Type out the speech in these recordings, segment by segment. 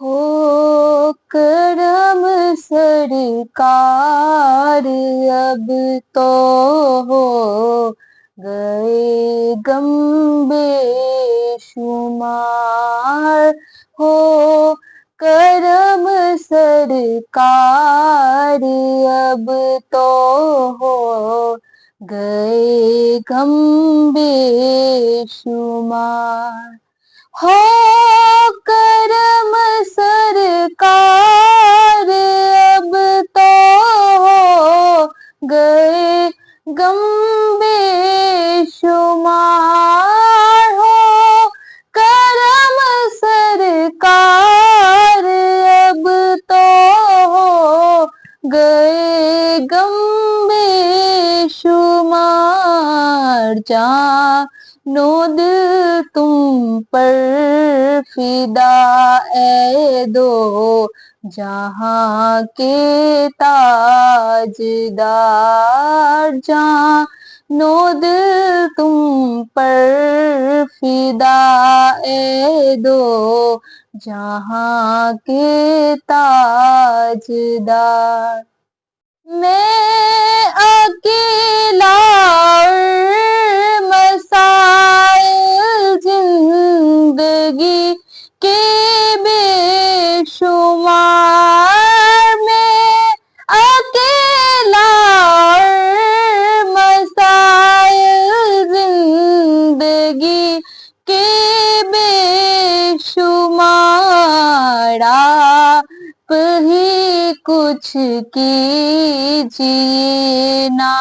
हो करम सरकार, अब तो हो गए गम बेशुमार। हो करम सरकार, अब तो हो गए गम बेशुमार। हो करम सरकार, अब तो हो गए गम बेशुमार। हो करम सरकार, अब तो हो गए गम बेशुमार। जानो दिल तुम पर फिदा ए दो जहां के ताजदार। जानो दिल तुम पर फिदा ए दो जहां के ताजदार। मैं अकेला और मसाइल जिंदगी के बेशुमार। मैं अकेला और मसाइल जिंदगी के बेशुमार। आप ही कुछ कीजिए ना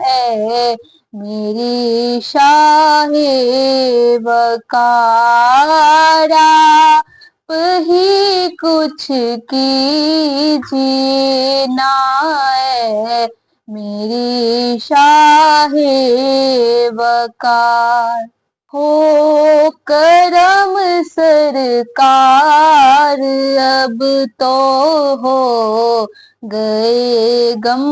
ऐ मेरी शाहे वकार। आप ही कुछ कीजिए ना ऐ मेरी शाहे वकार। हो करम सरकार, अब तो हो गए गम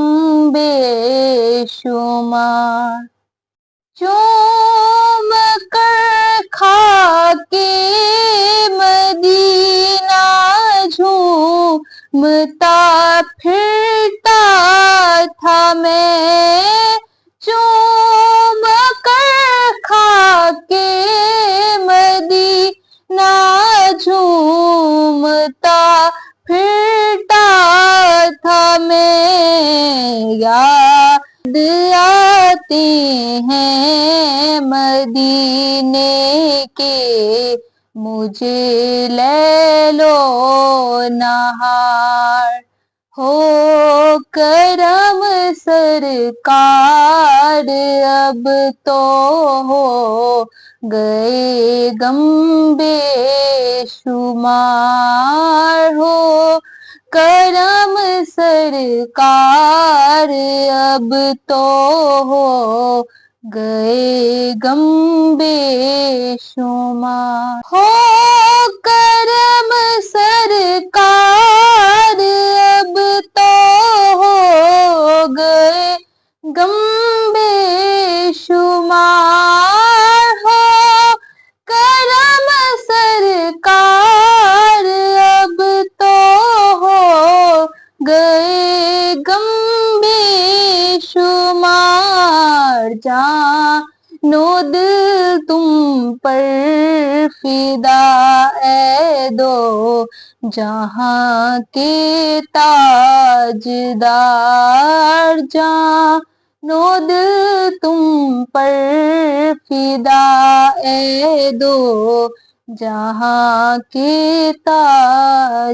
बेशुमार। चूम कर खाके मदीना झूमता फिरता था मैं। चूम कर खाके मदीना झूमता फिरता था मैं। याद आते हैं मदीने के मुझे लैलो नहार। हो करम सरकार, अब तो हो गए गम बेशुमार। हो करम सरकार, अब तो हो गए गम बेशुमार। हो करम सरकार, अब तो हो गए गम बेशुमार। हो करम सरकार, अब तो हो गए गम बेशुमार। जानो दिल तुम पर फिदा ए दो जहां के ताजदार। जानो दिल तुम पर फिदा ए दो जहां के ताजदार।